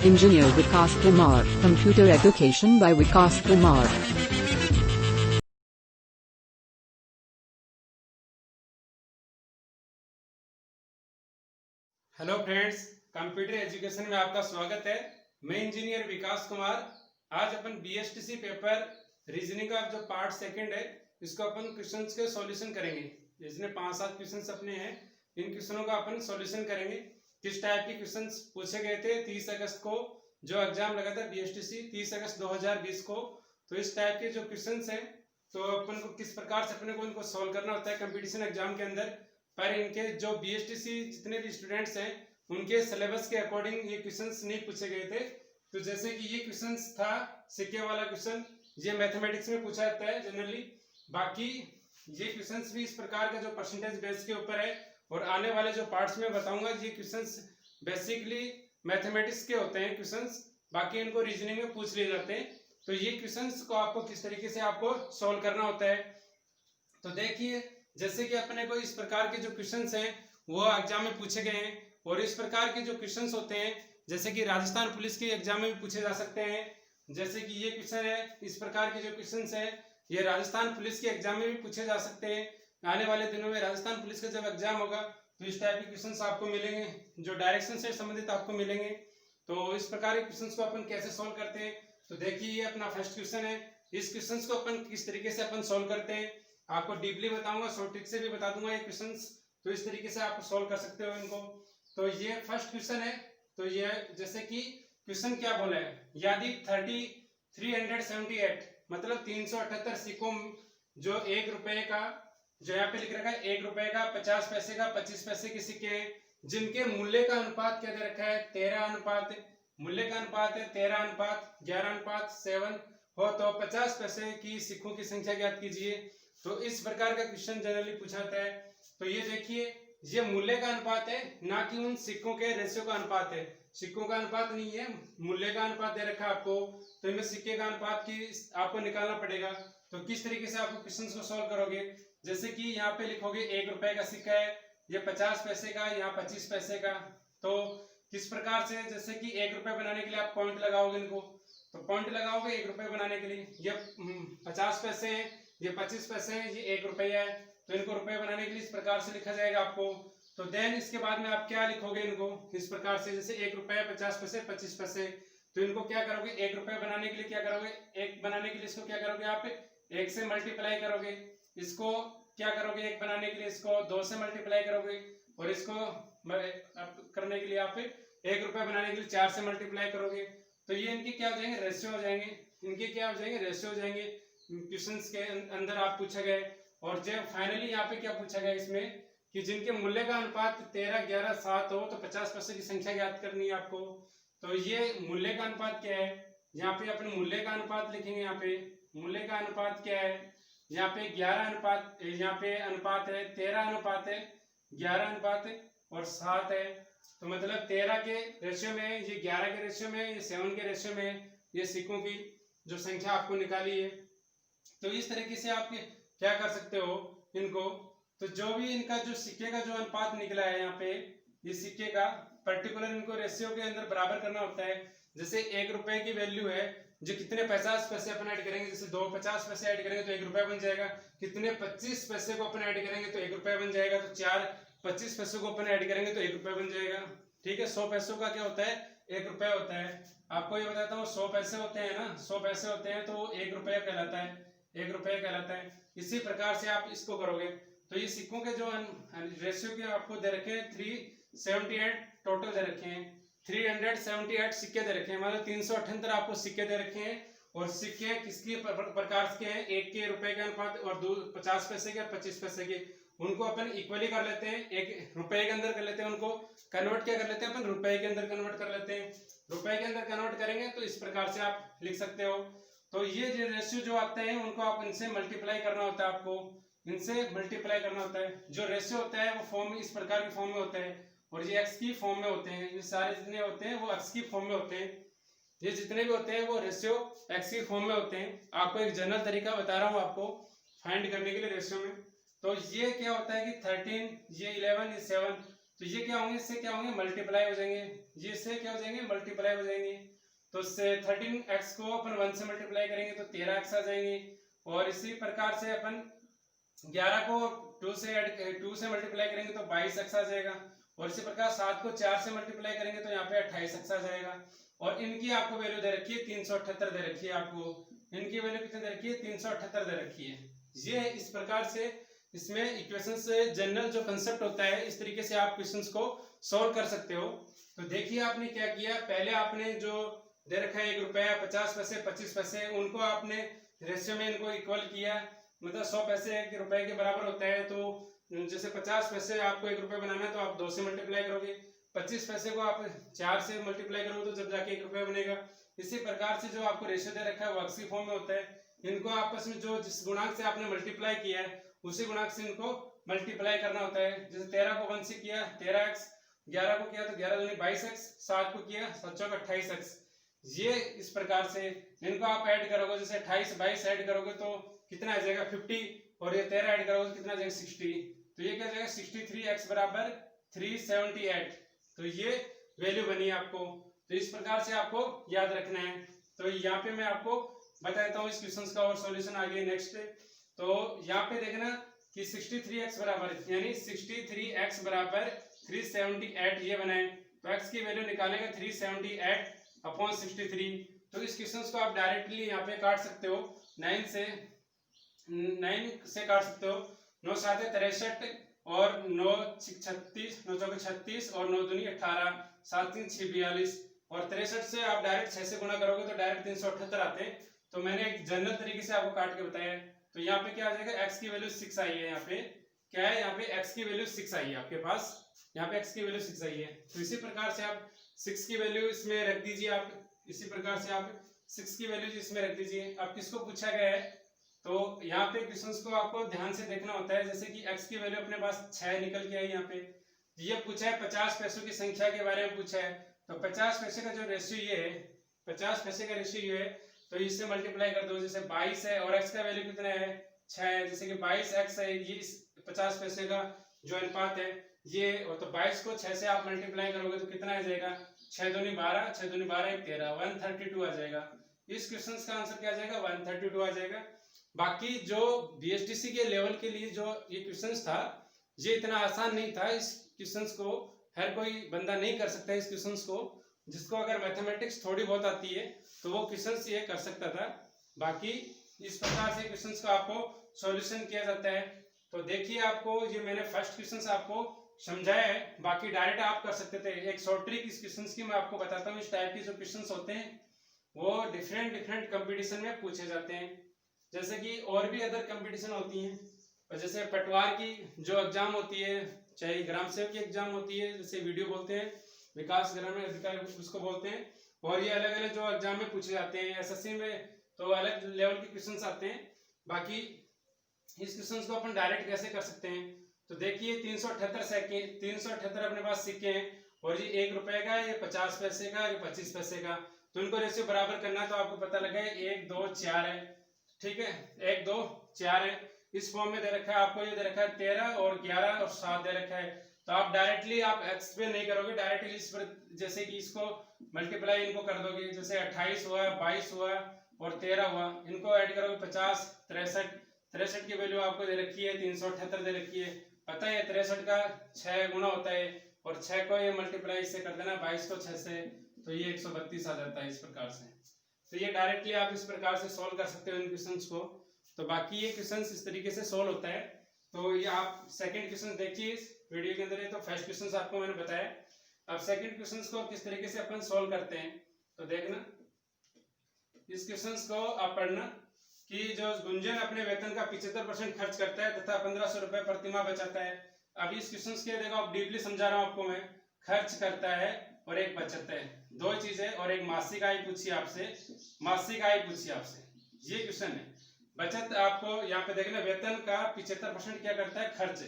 Engineer Vikas Kumar, Computer Education by Vikas Kumar. Hello friends, computer education में आपका स्वागत है। मैं इंजीनियर विकास कुमार। आज अपन बीएसटीसी पेपर रीजनिंग का जो पार्ट सेकंड है, इसको अपन क्वेश्चंस के सॉल्यूशन करेंगे। इसमें 5-7 क्वेश्चंस अपने हैं, इन क्वेश्चनों का अपन सॉल्यूशन करेंगे। किस टाइप के क्वेश्चंस पूछे गए थे 30 अगस्त को जो एग्जाम लगा था बीएसटीसी 30 अगस्त 2020 को, तो इस टाइप के जो क्वेश्चंस हैं तो अपन को किस प्रकार से अपने को इनको सॉल्व करना होता है कंपटीशन एग्जाम के अंदर। पर इनके जो बीएसटीसी जितने भी स्टूडेंट्स हैं उनके सिलेबस के अकॉर्डिंग ये क्वेश्चंस नहीं पूछे गए थे। तो जैसे कि ये क्वेश्चंस था सिक्के वाला क्वेश्चन, ये मैथमेटिक्स में पूछा जाता है जनरली। बाकी ये क्वेश्चंस भी इस प्रकार का जो परसेंटेज बेस के ऊपर है, और आने वाले जो पार्ट्स में बताऊंगा ये क्वेश्चंस बेसिकली मैथमेटिक्स के होते हैं क्वेश्चंस, बाकी इनको रीजनिंग में पूछ लिए जाते हैं। तो ये क्वेश्चंस को आपको किस तरीके से आपको सॉल्व करना होता है, तो देखिए जैसे कि अपने को इस प्रकार के जो क्वेश्चंस हैं वो एग्जाम में पूछे गए हैं, और इस प्रकार के जो क्वेश्चंस होते हैं जैसे कि राजस्थान पुलिस के एग्जाम में भी पूछे जा सकते हैं। जैसे कि ये क्वेश्चन है, इस प्रकार के जो क्वेश्चंस हैं ये राजस्थान पुलिस के एग्जाम में भी पूछे जा सकते हैं। आने वाले दिनों में राजस्थान पुलिस का जब एग्जाम होगा तो इस टाइप के क्वेश्चंस आपको मिलेंगे जो डायरेक्शन से संबंधित आपको मिलेंगे। तो इस प्रकार के क्वेश्चंस को अपन कैसे सॉल्व करते हैं, तो देखिए ये अपना फर्स्ट क्वेश्चन है। इस क्वेश्चंस को अपन किस तरीके से अपन सॉल्व करते हैं आपको डीपली बताऊंगा, शॉर्ट ट्रिक से भी बता दूंगा ये क्वेश्चंस, तो इस तरीके से आप सॉल्व कर सकते हो इनको। तो ये फर्स्ट क्वेश्चन है। तो ये जैसे कि क्वेश्चन क्या बोला है, यदि 378 मतलब 378 सिक्कों जो 1 रुपए का, जो यहाँ पे लिख रखा है 1 रुपए का, 50 पैसे का, 25 पैसे के सिक्के हैं, जिनके मूल्य का अनुपात क्या दे रखा है 13 अनुपात, मूल्य का अनुपात है 13 अनुपात 11 अनुपात 7 हो, तो 50 पैसे की सिक्कों की संख्या ज्ञात कीजिए। तो इस प्रकार का क्वेश्चन जनरली पूछा जाता है। तो ये देखिए ये मूल्य का अनुपात है, ना कि उन सिक्कों के रेशियो का अनुपात है। सिक्कों का अनुपात नहीं है, मूल्य का अनुपात दे रखा है आपको, तो इनमें सिक्के का अनुपात की आपको निकालना पड़ेगा। तो किस तरीके से आपको क्वेश्चन को सॉल्व करोगे, जैसे कि यहाँ पे लिखोगे 1 रुपए का सिक्का है, ये 50 पैसे का, यहाँ 25 पैसे का। तो किस प्रकार से, जैसे कि 1 रुपए बनाने के लिए आप पॉइंट लगाओगे इनको, तो पॉइंट लगाओगे 1 रुपए बनाने के लिए। ये 50 पैसे हैं, ये 25 पैसे हैं, ये 1 रुपया है, तो इनको रुपए बनाने के लिए इस प्रकार से लिखा जाएगा आपको। तो देन इसके बाद में आप क्या लिखोगे इनको इस प्रकार से, जैसे 1 रुपया 50 पैसे 25 पैसे, तो इनको क्या करोगे 1 रुपया बनाने के लिए क्या करोगे, 1 बनाने के लिए इसको क्या करोगे आप 1 से मल्टीप्लाई करोगे, इसको क्या करोगे 1 बनाने के लिए इसको 2 से मल्टीप्लाई करोगे, और इसको करने के लिए आप 1 रुपया बनाने के लिए 4 से मल्टीप्लाई करोगे। तो ये इनके क्या हो जाएंगे, रेशियो हो जाएंगे, इनके क्या हो जाएंगे, रेशियो हो जाएंगे क्वेश्चंस के अंदर आप पूछा गया। और जब फाइनली यहाँ पे क्या पूछा गया इसमें कि जिनके मूल्य का अनुपात 13, 11, 7 हो, तो 50 पैसे की संख्या ज्ञात करनी है आपको। तो ये मूल्य का अनुपात क्या है, यहाँ पे अपने मूल्य का अनुपात लिखेंगे। यहाँ पे मूल्य का अनुपात क्या है, यहाँ पे 11 अनुपात, यहाँ पे अनुपात है 13 अनुपात है 11 अनुपात है और 7 है। तो मतलब 13 के रेशियो में, ये 11 के रेशियो में, ये 7 के रेशियो में, ये सिक्कों की जो संख्या आपको निकाली है। तो इस तरीके से आप क्या कर सकते हो इनको। तो जो भी इनका जो सिक्के का जो अनुपात निकला है यहाँ पे, ये सिक्के का पर्टिकुलर इनको रेशियो के अंदर बराबर करना होता है। जैसे 1 रुपए की वैल्यू है, जो कितने 50 पैसे अपन ऐड करेंगे, जैसे 2 50 पैसे ऐड करेंगे तो 1 रुपया बन जाएगा, कितने 25 पैसे को अपन ऐड करेंगे तो 1 रुपया बन जाएगा, तो 4 25 पैसों को अपन ऐड करेंगे तो 1 रुपया बन जाएगा। ठीक है, 100 पैसों का क्या होता है 1 रुपया होता है। आपको ये बताता हूँ 100 पैसे होते हैं ना, 100 पैसे होते हैं तो 1 रुपया कहलाता है, 1 रुपया कहलाता है। इसी प्रकार से आप इसको करोगे। तो ये सिक्कों के जो रेशियो के आपको दे रखे हैं 378 टोटल दे रखे हैं, 378 सिक्के दे रखे हैं, मतलब 378 आपको सिक्के दे रखे हैं। और सिक्के किसकी प्रकार के हैं, 1 के रुपए के अनुपात और 50 पैसे के 25 पैसे के, उनको अपन इक्वली कर लेते हैं, 1 रुपए के अंदर कर लेते हैं, उनको कन्वर्ट क्या कर लेते हैं अपन रुपए के अंदर कन्वर्ट कर लेते हैं। रुपए के अंदर कन्वर्ट करेंगे तो इस प्रकार से आप लिख सकते हो। तो ये जो रेशियो जो आते हैं उनको आप इनसे मल्टीप्लाई करना होता है, आपको इनसे मल्टीप्लाई करना होता है। जो रेशियो होता है वो फॉर्म इस प्रकार के फॉर्म में होता है, और ये एक्स की फॉर्म में होते हैं, ये सारे जितने होते हैं वो एक्स की फॉर्म में होते हैं, ये जितने भी होते हैं वो रेशियो एक्स की फॉर्म में होते हैं। आपको एक जनरल तरीका बता रहा हूँ आपको फाइंड करने के लिए रेशियो में। तो ये क्या होता है कि 13, ये 11, ये 7, तो ये क्या होंगे, इससे क्या होंगे, मल्टीप्लाई हो जाएंगे, ये इससे क्या हो जाएंगे, मल्टीप्लाई हो जाएंगे। तो इससे 13x को अपन 1 से मल्टीप्लाई करेंगे तो 13x आ जाएंगे, और इसी प्रकार से अपन 11 को 2 से मल्टीप्लाई करेंगे तो 22x आ जाएगा, और इसी प्रकार 7 को 4 से मल्टीप्लाई करेंगे तो यहाँ पे 28x आ जाएगा। और इनकी आपको वैल्यू दे रखी है 378 दे रखी है, आपको इनकी वैल्यू कितनी दे रखी है, 378 दे रखी है। ये इस प्रकार से इसमें इक्वेशन से जनरल जो कंसेप्ट होता है, इस तरीके से आप क्वेश्चंस को सॉल्व कर सकते हो। तो देखिए आपने क्या किया, पहले आपने जो दे रखा है 1 रुपया 50 पैसे 25 पैसे, उनको आपने रेशियो में इनको इक्वल किया, मतलब 100 पैसे 1 रुपए के बराबर होता है। तो जैसे 50 पैसे आपको 1 रुपये बनाना है तो आप 2 से मल्टीप्लाई करोगे, 25 पैसे को आप 4 से मल्टीप्लाई करोगे तो जब जाके 1 रुपया बनेगा। इसी प्रकार से जो आपको रेशियो दे रखा है वो अक्सी फॉर्म में होता है, इनको आपस में जो जिस गुणांक से आपने मल्टीप्लाई किया है उसी गुणांक से इनको मल्टीप्लाई करना होता है। जैसे 13 को 1 से किया 13x, 11 को किया तो 11 दूनी 22x, 7 को किया 7 चौक 28x। ये इस प्रकार से इनको आप ऐड करोगे, जैसे 28 22 ऐड करोगे तो कितना आ जाएगा 50, और ये 13 ऐड करोगे तो कितना आ जाएगा 60। तो ये क्या जाएगा 63x बराबर 378। तो ये वैल्यू बनी आपको। तो इस प्रकार से आपको याद रखना है। तो यहाँ पे मैं आपको बता देता हूँ इस क्वेश्चन का और सॉल्यूशन आगे नेक्स्ट। तो यहाँ पे देखना कि 63x बराबर यानी 63x बराबर 378 ये बनाए, तो x की वैल्यू निकालेंगे 378 अपॉन 63। तो इस क्वेश्चन को आप डायरेक्टली यहाँ पे काट सकते हो, 9 से काट सकते हो। 9 7 63 और 9 36 9 चौके 36 और 9 दूनी 18, 7 3 6 42, और 63 से आप डायरेक्ट 6 से गुणा करोगे तो डायरेक्ट 378 आते हैं। तो मैंने एक जनरल तरीके से आपको काट के बताया है। तो यहाँ पे क्या आ जाएगा, x की वैल्यू 6 आई है। यहाँ पे क्या है, यहाँ पे x की वैल्यू 6 आई है आपके पास, यहाँ पे x की वैल्यू 6 आई है। तो इसी प्रकार से आप 6 की वैल्यू इसमें रख दीजिए, आप इसी प्रकार से आप 6 की वैल्यू इसमें रख दीजिए। अब किसको पूछा गया है, तो यहाँ पे क्वेश्चंस को आपको ध्यान से देखना होता है। जैसे कि x की वैल्यू अपने पास 6 निकल के आई, यहाँ पे ये पूछा है 50 पैसों की संख्या के बारे में पूछा है। तो 50 पैसे का जो रेशियो ये है, 50 पैसे का रेशियो ये है, तो इससे मल्टीप्लाई कर दो। जैसे 22 है और x का वैल्यू कितना है 6 है, जैसे कि 22x है, ये 50 पैसे का जो अनुपात है ये, और तो 22 को 6 से आप मल्टीप्लाई करोगे तो कितना आ जाएगा, 6 दूनी 12, 6 दूनी 12 13, 132 आ जाएगा। इस क्वेश्चन का आंसर क्या आ जाएगा, 132 आ जाएगा। बाकी जो बीएसटीसी के लेवल के लिए जो ये क्वेश्चन था, ये इतना आसान नहीं था। इस क्वेश्चन को हर कोई बंदा नहीं कर सकता। इस क्वेश्चन को जिसको अगर मैथमेटिक्स थोड़ी बहुत आती है तो वो क्वेश्चन ये कर सकता था। बाकी इस प्रकार से क्वेश्चन को आपको सॉल्यूशन किया जाता है। तो देखिए, आपको ये मैंने फर्स्ट क्वेश्चन आपको समझाया है, बाकी डायरेक्ट आप कर सकते थे। एक शॉर्ट ट्रिक इस क्वेश्चन की मैं आपको बताता हूँ। इस टाइप के जो क्वेश्चन होते हैं वो डिफरेंट कंपटीशन में पूछे जाते हैं। जैसे कि और भी अदर कंपटीशन होती हैं, और जैसे पटवार की जो एग्जाम होती है, चाहे ग्राम सेवक की एग्जाम होती है, जैसे वीडियो बोलते हैं, विकास ग्रामीण अधिकारी उसको बोलते हैं, और ये अलग अलग जो एग्जाम में पूछे जाते हैं। एसएससी में तो अलग लेवल के क्वेश्चन आते हैं। बाकी इस क्वेश्चन को अपन डायरेक्ट कैसे कर सकते हैं, तो देखिए 378 अपने पास सिक्के हैं, और ये 1 रुपए का, ये 50 पैसे का, ये 25 पैसे का। तो इनको रेशियो बराबर करना है, तो आपको पता लगा 1 2 4 है, ठीक है, 1 2 4 है। इस फॉर्म में दे रखा है आपको, ये दे रखा है 13 और 11 और 7 दे रखा है। तो आप डायरेक्टली आप x पे नहीं करोगे, डायरेक्टली इस पर जैसे कि इसको मल्टीप्लाई इनको कर दोगे। जैसे 28 हुआ, 22 हुआ और 13 हुआ, इनको ऐड करोगे 50 63 की वैल्यू आपको दे रखी है 378 दे रखी है। पता है 63 का 6 गुना होता है, और 6 को ये मल्टीप्लाई इससे कर देना 22 को 6 से, तो ये 132 आ जाता है इस प्रकार से। तो ये डायरेक्टली आप इस प्रकार से सोल्व कर सकते हो इन क्वेश्चंस को। तो बाकी ये क्वेश्चंस इस तरीके से सोल्व होता है। तो ये आप सेकंड क्वेश्चन देखिए इस वीडियो के अंदर है। तो फर्स्ट क्वेश्चन आपको मैंने बताया, अब सेकंड क्वेश्चन को किस तरीके से अपन सोल्व करते हैं। तो देखना, इस क्वेश्चन को आप पढ़ना कि जो गुंजन अपने वेतन का 75% खर्च करता है तथा 1500 रुपए प्रति माह बचाता है। अब इस क्वेश्चन के देखो, आप डीपली समझा रहा हूं आपको मैं। खर्च करता है और एक बचत है, दो चीजें, और एक मासिक आय पूछी आपसे, मासिक आय पूछी आपसे, ये क्वेश्चन है। बचत आपको यहाँ पे देखना, वेतन का 75% क्या करता है, खर्च,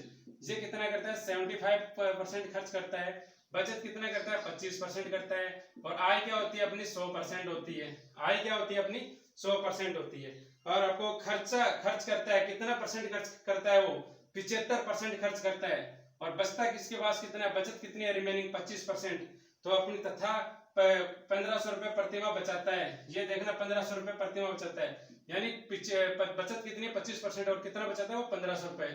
ये कितना करता है 75% खर्च करता है। बचत कितना करता है 25% करता है। और आय क्या होती है अपनी 100% होती है। आय क्या होती है अपनी 100% होती है। और आपको खर्च करता है, कितना परसेंट खर्च करता है वो 75% खर्च करता है। और बचता किसके पास कितना है, बचत कितनी है, रिमेनिंग 25%। तो अपनी तथा 1500 रुपए प्रतिमाह बचाता है, ये देखना 1500 रुपए प्रतिमाह बचाता है, यानी बचत कितनी है 25% और कितना बचाता है वो 1500 रुपए।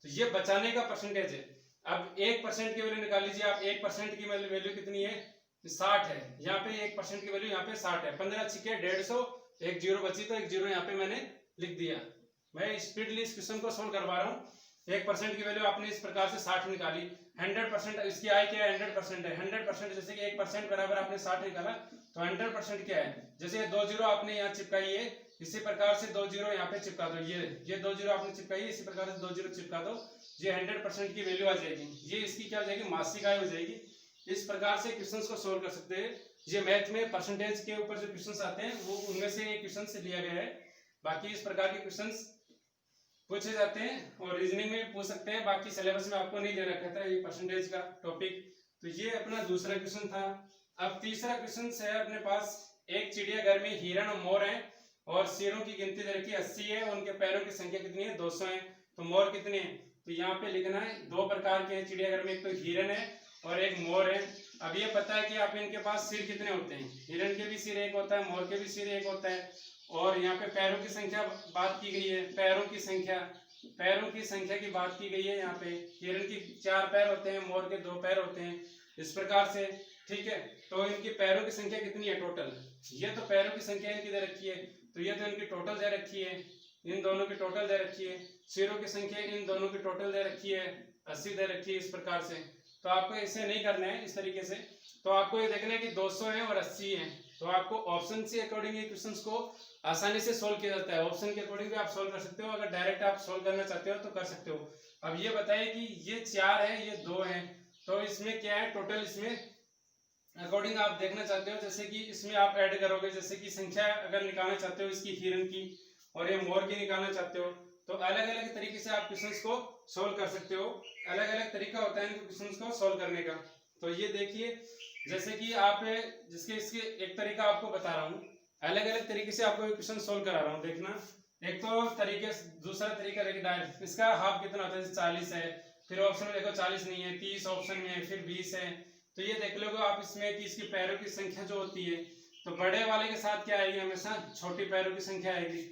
तो ये बचाने का परसेंटेज है। अब 1% की वैल्यू निकाल लीजिए आप, 1% की वैल्यू कितनी है 60 है, यहाँ पे 1% की वैल्यू यहाँ पे 60 है, 15 छिके 150, एक जीरो बची तो एक जीरो यहाँ पे मैंने लिख दिया। मैं स्पीडली इस क्वेश्चन को सोल्व करवा रहा हूँ। 1% की वैल्यू आपने इस प्रकार से 60 निकाली, 100% इसकी आई क्या है 100% है, 100% जैसे कि 1% बराबर आपने 60 निकाला तो 100% क्या है, जैसे 2 जीरो आपने यहाँ चिपकाई है, इसी प्रकार से 2 जीरो यहाँ पे चिपका दो, ये 2 जीरो आपने चिपकाई है, इसी प्रकार से 2 जीरो चिपका दो, ये 100% की वैल्यू आ जाएगी, ये इसकी क्या हो जाएगी मासिक आय हो जाएगी। इस प्रकार से क्वेश्चंस को सोल्व कर सकते हैं। ये मैथ में परसेंटेज के ऊपर जो क्वेश्चंस आते हैं वो उनमें से एक क्वेश्चन से लिया गया है। बाकी इस प्रकार के क्वेश्चंस पूछे जाते हैं और रीजनिंग में भी पूछ सकते हैं, बाकी सिलेबस में आपको नहीं दे रखा था ये परसेंटेज का टॉपिक। तो ये अपना दूसरा क्वेश्चन था। अब तीसरा क्वेश्चन है अपने पास, एक चिड़ियाघर में हिरण और मोर है और सिरों की गिनती दे रखी 80 है, उनके पैरों की संख्या कितनी है 200 है, तो मोर कितने हैं, तो यहाँ पे लिखना है 2 प्रकार के चिड़ियाघर में, एक तो हिरण है और एक मोर है। अब ये पता है कि आप इनके पास सिर कितने होते हैं, हिरण के भी सिर एक होता है, मोर के भी सिर एक होता है, और यहाँ पे पैरों की संख्या बात की गई है, पैरों की संख्या की बात की गई है। यहाँ पे हिरण की 4 पैर होते हैं, मोर के 2 पैर होते हैं, इस प्रकार से, ठीक है। तो इनकी पैरों की संख्या कितनी है टोटल, ये तो पैरों की संख्या इनकी दे रखी है, तो ये तो इनकी टोटल दे रखी है, इन दोनों की टोटल दे रखी है, सिरों की संख्या इन दोनों की टोटल दे रखी है 80 दे रखी है, इस प्रकार से। तो आपको ऐसे नहीं करना है, इस तरीके से, तो आपको ये देखना है कि 200 है और 80 है, तो आपको ऑप्शन से अकॉर्डिंग ये क्वेश्चंस को आसानी से सोल्व किया जाता है। ऑप्शन के अकॉर्डिंग भी आप सोल्व कर सकते हो, अगर डायरेक्ट आप सोल्व करना चाहते हो तो कर सकते हो। अब ये बताइए कि ये 4 है ये 2 है, तो इसमें क्या है टोटल, इसमें अकॉर्डिंग आप देखना चाहते हो, जैसे कि इसमें आप ऐड करोगे, जैसे कि संख्या अगर निकालना चाहते हो इसकी हिरण की और ये मोर की निकालना चाहते हो, तो अलग अलग तरीके से आप क्वेश्चंस को सोल्व कर सकते हो, अलग अलग तरीका होता है इन क्वेश्चंस को सोल्व करने का। तो ये देखिए, जैसे कि आप जिसके इसके एक तरीका आपको बता रहा हूँ, अलग अलग तरीके से आपको क्वेश्चन सोल्व करा रहा हूँ, देखना। एक तो तरीके, दूसरा तरीका देखिए डायरेक्ट, इसका हाफ कितना होता है 40 है, फिर ऑप्शन में देखो 40 नहीं है, 30 ऑप्शन में है, फिर 20 है, तो ये देख लोगे आप इसमें कि इसकी पैरों की संख्या जो होती है, तो बड़े वाले के साथ क्या आएगी, हमेशा छोटी पैरों की संख्या आएगी,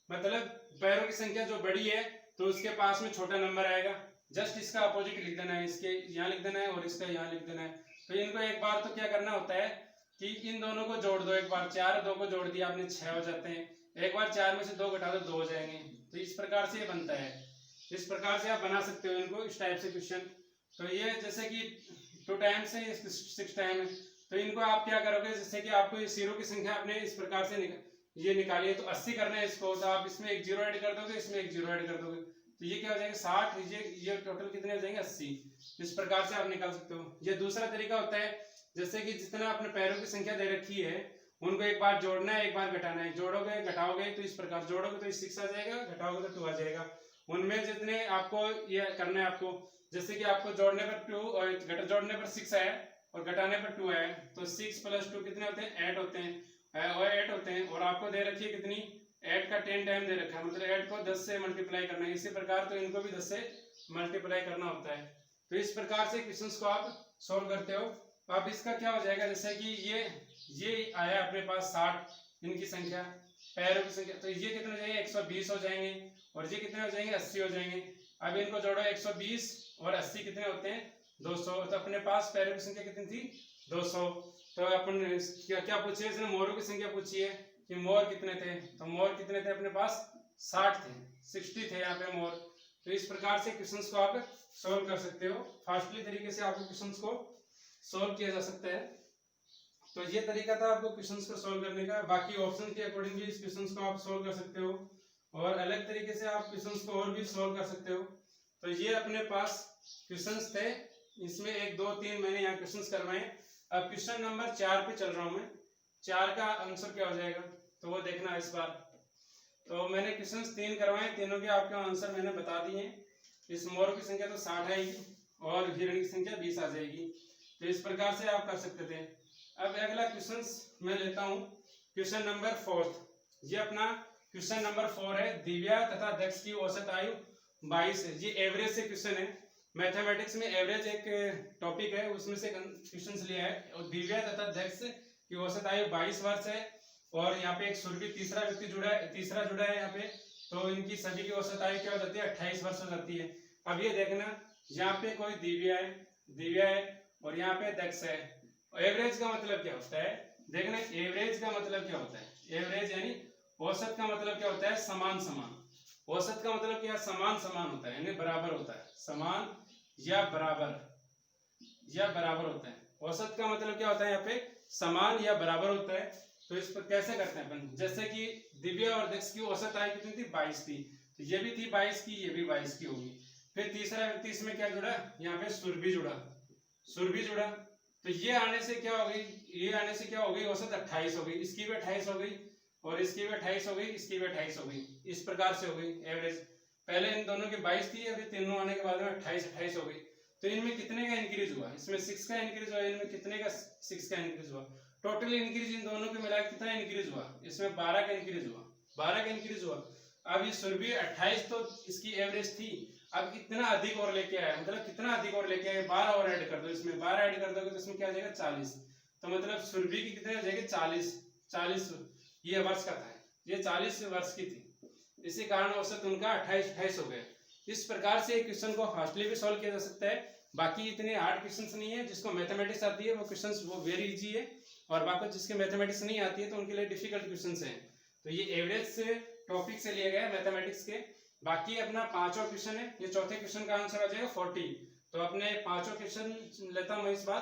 मतलब पैरों की संख्या जो बड़ी है तो उसके पास में छोटा नंबर आएगा, जस्ट इसका अपोजिट लिख देना है, इसके यहाँ लिख देना है और इसका यहाँ लिख देना है। तो इनको एक बार तो क्या करना होता है कि इन दोनों को जोड़ दो, एक बार 4 2 को जोड़ दिया आपने 6 हो जाते हैं, एक बार 4 में से 2 घटा दो 2 हो जाएंगे, तो इस प्रकार से ये बनता है, इस प्रकार से आप बना सकते हो इनको, इस टाइप से क्वेश्चन। तो ये जैसे कि 2 टाइम्स है 6 टाइम है, तो इनको आप क्या करोगे, जैसे कि आपको ये सिरों की संख्या आपने इस प्रकार से ये निकाली है, तो 80 करना है इसको, तो आप इसमें एक जीरो ऐड कर दोगे, इसमें एक जीरो ऐड कर दोगे, तो ये क्या हो जाएगा 60, ये टोटल कितने हो जाएंगे 80, इस प्रकार से आप निकाल सकते हो। ये दूसरा तरीका होता है, जैसे कि जितना अपने पैरों की संख्या दे रखी है उनको एक बार जोड़ना है एक बार घटाना है, जोड़ोगे घटाओगे तो इस प्रकार, जोड़ोगे तो 6 आ जाएगा, घटाओगे तो 2 आ जाएगा, उनमें जितने आपको ये करना है आपको, जैसे कि आपको जोड़ने पर 2 और जोड़ने पर 6 आया और घटाने पर 2 आया, तो 6 + 2 कितने होते हैं 8 होते हैं, और 8 होते हैं, और आपको दे रखी है कितनी 8 का 10 टाइम दे रखा है, मतलब 8 को 10 से मल्टीप्लाई करना है, इसी प्रकार तो इनको भी 10 से मल्टीप्लाई करना होता है। तो इस प्रकार से क्वेश्चंस को आप सोल्व करते हो। अब इसका क्या हो जाएगा, जैसे कि ये आया अपने पास 60 इनकी संख्या, पैरों की संख्या, तो ये कितने हो जाएंगे 120 हो जाएंगे, और ये कितने हो जाएंगे 80 हो जाएंगे। अब इनको जोड़ो 120 और 80 कितने होते हैं 200, तो अपने पास पैरों की संख्या कितनी थी 200। तो अपन क्या पूछिए, इसने मोरों की संख्या पूछी है कि मोर कितने थे, तो मोर कितने थे अपने पास 60 थे, 60 थे यहाँ पे मोर। तो इस प्रकार से क्वेश्चंस को आप सोल्व कर सकते हो, फास्टली तरीके से आपको क्वेश्चंस को सोल्व किया जा सकता है। तो ये तरीका था आपको क्वेश्चंस को सोल्व करने का, बाकी ऑप्शन के अकॉर्डिंग भी इस क्वेश्चंस को आप सोल्व कर सकते हो, और अलग तरीके से आप क्वेश्चंस को और भी सोल्व कर सकते हो। तो ये अपने पास क्वेश्चंस थे, इसमें 1 2 3 मैंने यहाँ क्वेश्चंस करवाए। अब क्वेश्चन नंबर 4 पे चल रहा हूँ मैं, 4 का आंसर क्या हो जाएगा तो वो देखना इस बार। तो मैंने क्वेश्चंस 3 करवाए, तीनों के आपके आंसर मैंने बता दिए। इस मोर की संख्या तो 60 आएगी और हिरण की संख्या 20 आ जाएगी, तो इस प्रकार से आप कर सकते थे। अब अगला क्वेश्चन मैं लेता हूँ, क्वेश्चन नंबर 4। ये अपना क्वेश्चन नंबर 4 है, दिव्या तथा दक्ष की औसत आयु 22 है। ये एवरेज से क्वेश्चन है, मैथमेटिक्स में एवरेज एक टॉपिक है, उसमें से क्वेश्चंस लिया है। और दिव्या तथा दक्ष की औसत आयु 22 वर्ष है और यहाँ पे एक सुरभि तीसरा व्यक्ति जुड़ा है यहाँ पे, तो इनकी सभी की औसत आयु क्या हो जाती है, 28 वर्ष हो जाती है। अब ये देखना, यहाँ पे कोई दिव्या है और यहाँ पे दक्ष है। एवरेज का मतलब क्या होता है, देखना एवरेज का मतलब क्या होता है, एवरेज यानी औसत का मतलब क्या होता है, समान समान। औसत का मतलब क्या, समान समान होता है यानी बराबर होता है, समान या बराबर होता है। औसत का मतलब क्या होता है, यहाँ पे समान या बराबर होता है। तो इस पर कैसे करते हैं अपन, जैसे कि दिव्या और दक्ष की औसत आयु कितनी थी, 22 थी, तो ये भी थी 22 की, ये भी 22 की होगी। फिर तीसरा व्यक्ति इसमें क्या जुड़ा, यहाँ पे सुरभि जुड़ा, तो ये आने से क्या होगी, औसत 28 हो गई, इसकी भी 28 हो गई और इसकी भी 28 हो गई, इसकी भी 28 हो गई। इस प्रकार से हो गई एवरेज। पहले इन दोनों की 22 थी, अभी तीनों आने के बाद में 28 हो गई। तो इनमें कितने का इंक्रीज हुआ, इसमें 6 का इंक्रीज हुआ, इनमें कितने का 6 का इंक्रीज हुआ। टोटल इंक्रीज इन दोनों के मिला कितना इंक्रीज हुआ, इसमें 12 का इंक्रीज हुआ। अब ये सुरभि 28 तो इसकी एवरेज थी, अब इतना अधिक और लेके आया, मतलब कितना अधिक और लेके आया, 12 और ऐड कर दो, इसमें 12 ऐड कर दोगे तो इसमें क्या आ जाएगा, 40। तो मतलब सुरभि की कितने हो जाएगी, 40 ये वर्ष का था, ये 40 वर्ष की थी, इसी कारण औसत उनका 28 हो गया। इस प्रकार से क्वेश्चन को फास्टली भी सॉल्व किया जा सकता है। बाकी इतने हार्ड क्वेश्चंस नहीं है, जिसको मैथमेटिक्स आती है वो क्वेश्चंस वो वेरी इजी है, और बाकी जिसके मैथमेटिक्स नहीं आती है तो उनके लिए डिफिकल्ट क्वेश्चंस हैं। तो ये एवरेज से टॉपिक से लिया गया है मैथमेटिक्स के। बाकी अपना 5वां क्वेश्चन है, ये चौथे क्वेश्चन का आंसर आ जाएगा 40। तो अपने 5वां क्वेश्चन लेता हूँ इस बार।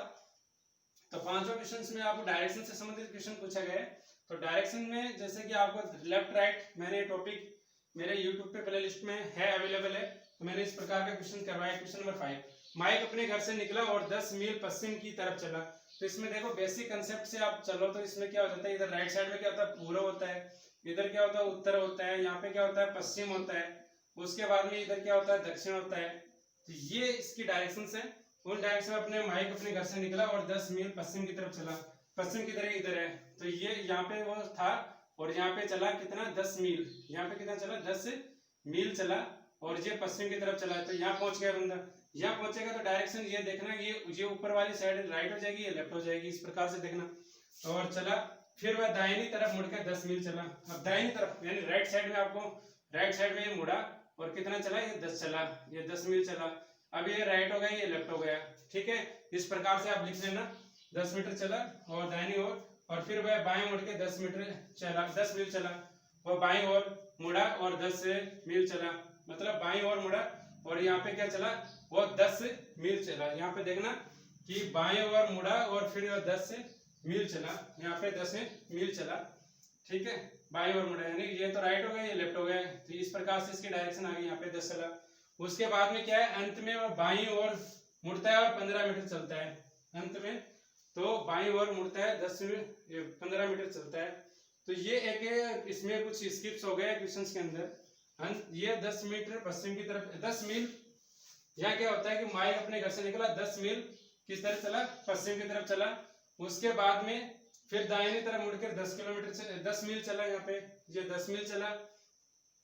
तो 5वां क्वेश्चन में आपको डायरेक्शन से संबंधित क्वेश्चन पूछा गया है। तो डायरेक्शन में जैसे कि आपको लेफ्ट राइट, मैंने टॉपिक मेरे यूट्यूब पे प्लेलिस्ट में है, अवेलेबल है, तो मैंने इस प्रकार का क्वेश्चन करवाया। क्वेश्चन नंबर 5, माइक अपने घर से निकला और 10 मील पश्चिम की तरफ चला। तो इसमें देखो बेसिक कंसेप्ट से आप चलो तो इसमें क्या हो जाता है, इधर राइट साइड में क्या होता है, पूर्व होता है, इधर क्या होता है, उत्तर होता है, यहाँ पे क्या होता है, पश्चिम होता है, उसके बाद में इधर क्या होता है, दक्षिण होता है। तो ये इसकी डायरेक्शन है। उन डायरेक्शन में अपने माइक अपने घर से निकला और 10 मील पश्चिम की तरफ चला। पश्चिम की तरफ इधर है, तो ये यहाँ पे वो था और यहाँ पे चला कितना, 10 मील। यहाँ पे कितना चला, 10 मील चला और ये पश्चिम की तरफ चला। तो यहाँ पहुंच गया बंदा। यहाँ पहुंचेगा तो डायरेक्शन ये देखना, ये ऊपर वाली साइड राइट हो जाएगी, ये लेफ्ट हो जाएगी, इस प्रकार से देखना। और चला, फिर वह दाहिनी तरफ मुड़कर 10 मील चला। अब दाहिनी तरफ यानी राइट साइड में, आपको राइट साइड में ये मुड़ा और कितना चला, ये 10 चला, ये 10 मील चला। अब ये राइट हो गया, ये लेफ्ट हो गया, ठीक है। इस प्रकार से आप लिख लेना, 10 मीटर चला और दाहिनी ओर, और फिर वह बाएं मुड़ के 10 मील चला, वह बाएं ओर मुड़ा और 10 मील चला, मतलब बाएं ओर मुड़ा और यहाँ पे क्या चला, वो 10 मील चला। यहाँ पे देखना कि बाएं ओर मुड़ा और फिर वह 10 मील चला, यहाँ पे 10 मील चला, ठीक है। बाएं ओर मुड़ा यानी ये तो राइट हो गया, ये लेफ्ट हो गया, तो इस प्रकार से इसकी डायरेक्शन आ गई, यहाँ पे 10 चला। उसके बाद में क्या है, अंत में वह बाईं ओर मुड़ता है और 15 मीटर चलता है। अंत में तो बाईं ओर मुड़ता है, 15 मीटर चलता है। तो ये एक इसमें कुछ स्किप्स हो गए क्वेश्चंस के अंदर। ये 10 मीटर पश्चिम की तरफ, 10 मील, यहाँ क्या होता है कि माइक अपने घर से निकला, 10 मील किस तरफ चला, पश्चिम की तरफ चला। उसके बाद में फिर दाहिनी तरफ मुड़कर 10 मील चला, यहाँ पे ये 10 मील चला।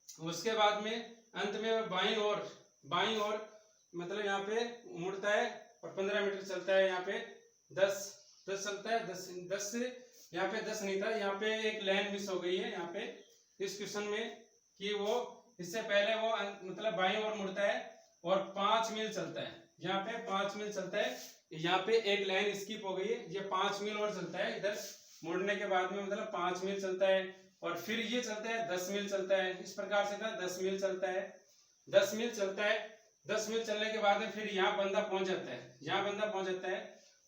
उसके बाद में अंत में बाईं ओर मतलब यहाँ पे मुड़ता है और 15 मीटर चलता है। यहाँ पे 10 चलता है, 10 से यहाँ पे 10 नहीं था, यहाँ पे एक लाइन मिस हो गई है यहाँ पे इस क्वेश्चन में, कि वो इससे पहले वो मतलब बाईं ओर मुड़ता है और 5 मील चलता है। यहाँ पे 5 मील चलता है, यहाँ पे एक लाइन स्किप हो गई है, ये 5 मील और चलता है इधर मुड़ने के बाद में, मतलब 5 मील चलता है और फिर ये चलता है 10 मील चलता है। इस प्रकार से था, 10 मील चलता है, 10 मील चलता है। 10 मील चलने के बाद में फिर यहाँ बंदा पहुंच जाता है,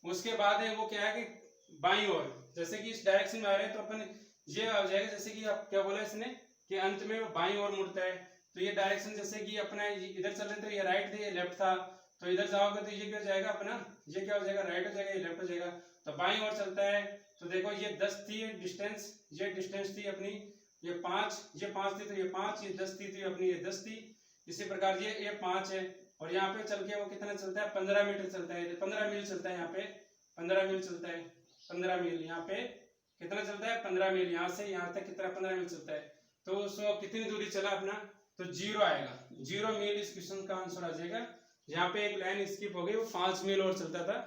उसके बाद है वो क्या है कि बाईं ओर, जैसे कि इस डायरेक्शन में आ रहे हैं तो अपन ये आ जाएगा, जैसे कि आप क्या बोला इसने कि अंत में वो बाईं ओर मुड़ता है। तो ये डायरेक्शन जैसे कि अपना इधर चल रहे थे, ये राइट थे, ये लेफ्ट था, तो इधर जाओगे तो ये क्या हो जाएगा अपना, ये क्या हो जाएगा, राइट हो जाएगा, ये लेफ्ट हो जाएगा। तो बाईं ओर चलता है। तो देखो ये 10 थी डिस्टेंस, ये डिस्टेंस थी अपनी, ये 5 थी, तो ये 5, ये 10 थी अपनी, ये 10 थी। इसी प्रकार ये 5 है और यहाँ पे चल के वो कितना चलता है, 15 मीटर चलता है, 15 मील चलता है। यहाँ पे 15 मील चलता है, 15 मील यहाँ पे कितना चलता है, 15 मील, यहाँ से यहाँ तक कितना 15 मील चलता है। तो उसमें कितनी दूरी चला अपना, तो 0 आएगा, 0 मील इस क्वेश्चन का आंसर आ जाएगा, यहाँ पे एक लाइन स्किप हो गई, वो 5 मील और चलता था।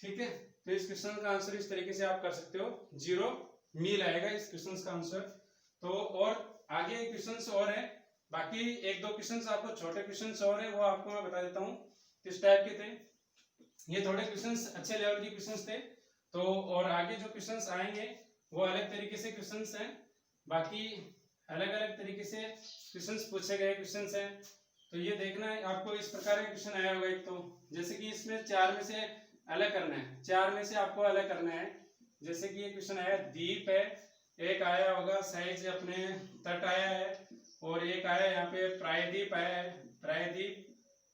ठीक है, तो इस क्वेश्चन का आंसर इस तरीके से आप कर सकते हो, 0 मील आएगा इस क्वेश्चन का आंसर। तो और आगे क्वेश्चंस और है, बाकी 1-2 क्वेश्चंस आपको छोटे क्वेश्चंस और है, वो आपको मैं बता देता हूँ किस टाइप के थे। ये थोड़े क्वेश्चंस अच्छे लेवल के क्वेश्चंस थे। तो और आगे जो क्वेश्चंस आएंगे वो अलग तरीके से क्वेश्चंस हैं, बाकी अलग अलग तरीके से क्वेश्चंस पूछे गए क्वेश्चंस हैं। तो ये देखना है आपको, इस प्रकार का क्वेश्चन आया होगा एक, तो जैसे कि इसमें 4 में से अलग करना है, 4 में से आपको अलग करना है। जैसे कि ये क्वेश्चन आया द्वीप है, एक आया होगा साइज अपने तट आया है, और एक आया यहाँ पे प्रायद्वीप आया है,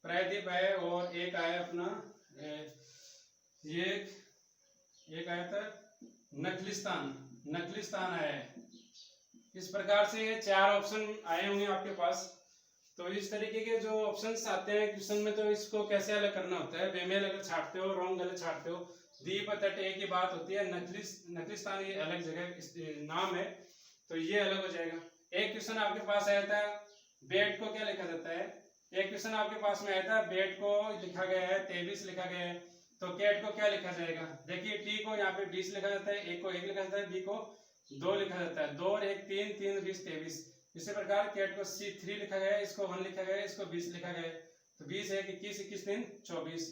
प्रायद्वीप है, और एक आया अपना ये एक आया था नखलिस्तान आया है। इस प्रकार से ये 4 ऑप्शन आए होंगे आपके पास। तो इस तरीके के जो ऑप्शंस आते हैं क्वेश्चन में, तो इसको कैसे अलग करना होता है, बेमेल अगर छाटते हो, रॉन्ग गलत छाटते हो, द्वीप तट एक ही बात होती है, नखलिस्तान ये अलग जगह नाम है, तो ये अलग हो जाएगा। एक क्वेश्चन आपके पास आया था बेट को क्या लिखा जाता है, एक क्वेश्चन आपके पास में आया था बेट को लिखा गया है 23 लिखा गया है, तो कैट को क्या लिखा जाएगा। देखिए टी को यहाँ पे 20 लिखा जाता है, ए को 1 लिखा जाता है, बी को 2 लिखा जाता है, 2 और 1 3, 3 20 23। इसी प्रकार कैट को C3 लिखा गया है, इसको 1 लिखा गया है, इसको 20 लिखा गया है, तो 20 1 21 21 3 24।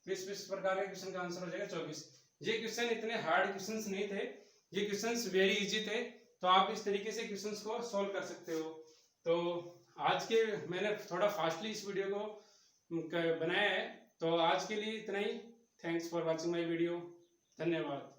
तो इस प्रकार के क्वेश्चन का आंसर हो जाएगा 24। ये क्वेश्चन इतने हार्ड क्वेश्चन नहीं थे, ये क्वेश्चन वेरी इजी थे, तो आप इस तरीके से क्वेश्चन को सोल्व कर सकते हो। तो आज के मैंने थोड़ा फास्टली इस वीडियो को बनाया है, तो आज के लिए इतना ही। Thanks for watching my video, धन्यवाद।